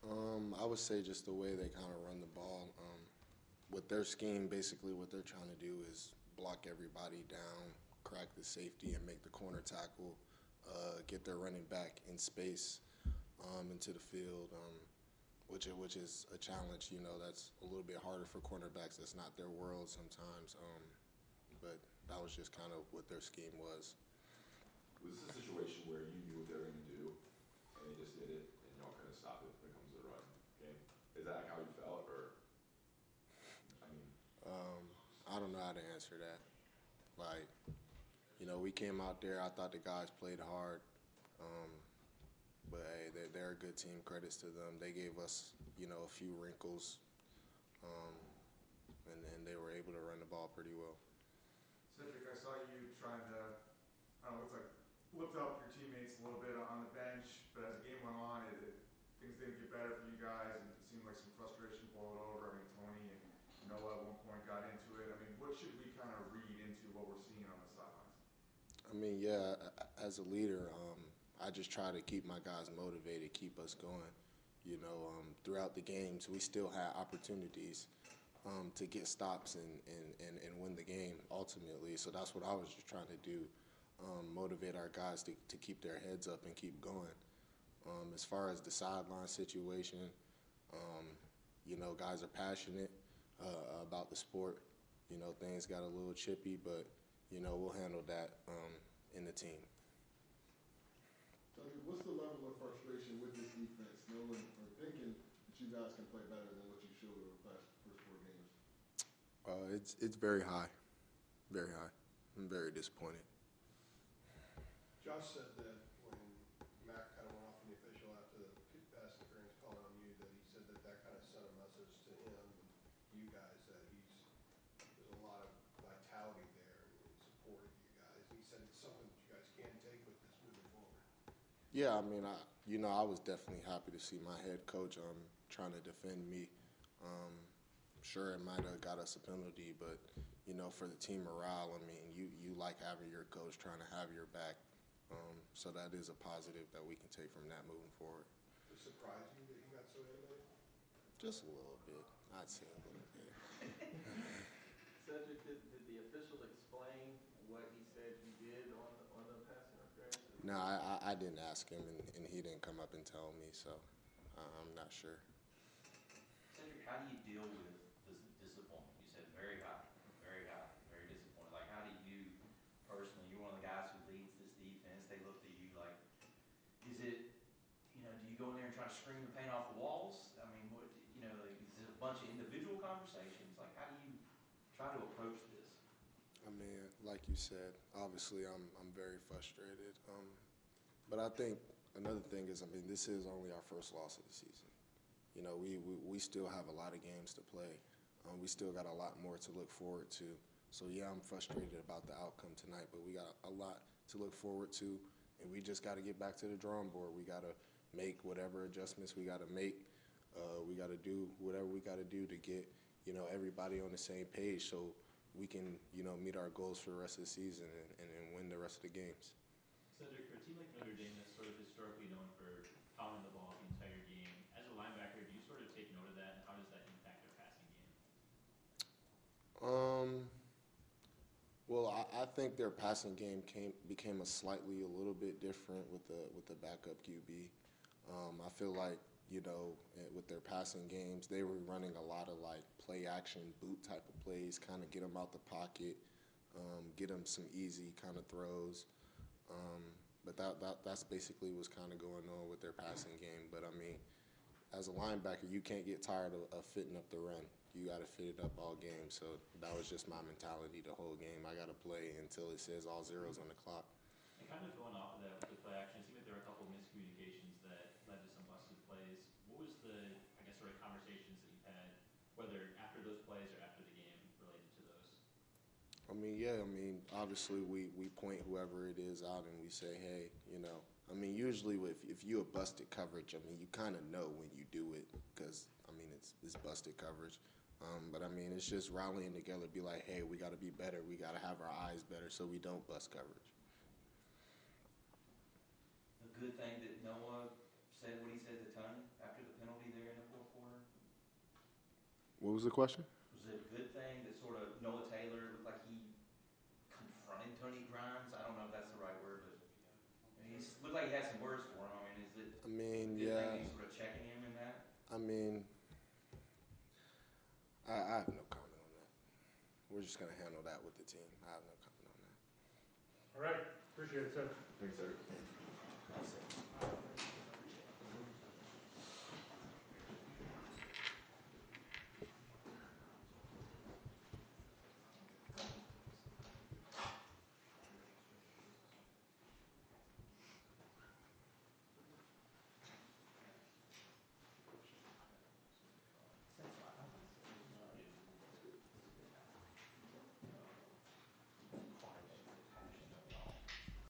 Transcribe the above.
I would say just the way they kind of run the ball. With their scheme, basically what they're trying to do is block everybody down, crack the safety, and make the corner tackle, get their running back in space into the field, which is a challenge. You know, that's a little bit harder for cornerbacks. That's not their world sometimes. But that was just kind of what their scheme was. Was this a situation where you knew what they were going to do, and they just did it, and y'all couldn't stop it when it comes to the run game? Is that how you felt, or, I mean? I don't know how to answer that. Like, you know, we came out there. I thought the guys played hard, but hey, they're a good team. Credits to them. They gave us, you know, a few wrinkles, and then they were able to run the ball pretty well. Cedric, I saw you trying to, looks like, lift up your teammates a little bit on the bench, but as the game went on, things didn't get better for you guys, and it seemed like some frustration boiled over. I mean, Tony and Noah at one point got into it. I mean, what should we kind of read into what we're seeing on the sidelines? I mean, yeah, as a leader, I just try to keep my guys motivated, keep us going. You know, throughout the games, we still had opportunities to get stops and win the game ultimately. So that's what I was just trying to do. Motivate our guys to keep their heads up and keep going. As far as the sideline situation, you know, guys are passionate about the sport. You know, things got a little chippy, but, you know, we'll handle that in the team. What's the level of frustration with this defense, knowing or thinking that you guys can play better than what you showed over the past first 4 games? It's very high, very high. I'm very disappointed. Josh said that when Mac kind of went off on the official after the pass interference call on you, that he said that kind of sent a message to him and you guys that there's a lot of vitality there and support of you guys. He said it's something that you guys can take with this moving forward. Yeah, I mean, I was definitely happy to see my head coach trying to defend me. Sure, it might have got us a penalty, but, you know, for the team morale, I mean, you like having your coach trying to have your back. So that is a positive that we can take from that moving forward. Does it surprise you that he got so animated? Just a little bit. I'd say a little bit. Cedric, did the official explain what he said he did on the pass interference? No, I didn't ask him, and he didn't come up and tell me, so I'm not sure. Cedric, how do you deal with this disappointment? You said very high, very disappointed. Like, how do you personally, you're one of the guys who leads this defense, they look to you like, is it, you know, do you go in there and try to scream the paint off the walls? I mean, what, you know, like, is it a bunch of individual conversations? Like, how do you try to approach this? I mean, like you said, obviously I'm very frustrated. But I think another thing is, I mean, this is only our first loss of the season. You know, we still have a lot of games to play. We still got a lot more to look forward to. So, yeah, I'm frustrated about the outcome tonight, but we got a lot to look forward to, and we just got to get back to the drawing board. We got to make whatever adjustments we got to make. We got to do whatever we got to do to get, you know, everybody on the same page so we can, you know, meet our goals for the rest of the season and win the rest of the games. Cedric, for a team like Notre Dame that's sort of historically known for pounding the ball the entire game, as a linebacker, do you sort of take note of that, and how does that impact their passing game? Well, I think their passing game became a little bit different with the backup QB. I feel like, you know, with their passing games, they were running a lot of like play action boot type of plays, kind of get them out the pocket, get them some easy kind of throws. But that's basically what's kind of going on with their passing game. But I mean, as a linebacker, you can't get tired of fitting up the run. You got to fit it up all game. So that was just my mentality the whole game. I got to play until it says all zeros on the clock. And kind of going off of that with the play action, it seemed like there were a couple of miscommunications that led to some busted plays. What was the, I guess, sort of conversations that you had, whether after those plays or after the game, related to those? I mean, yeah, obviously we point whoever it is out and we say, hey, you know, I mean, usually if you have busted coverage, I mean, you kind of know when you do it because, I mean, it's busted coverage. But, I mean, it's just rallying together, be like, hey, we got to be better. We got to have our eyes better so we don't bust coverage. The good thing that Noah said what he said to Tony after the penalty there What was the question? Was it a good thing that sort of Noah Taylor looked like he confronted Tony Grimes? I don't know if that's the right word, but I mean, he looked like he had some words for him. I mean, is it a good Yeah. thing that he's sort of checking him in that? I mean, I have no comment on that. We're just going to handle that with the team. I have no comment on that. All right, appreciate it, sir. Thanks, sir.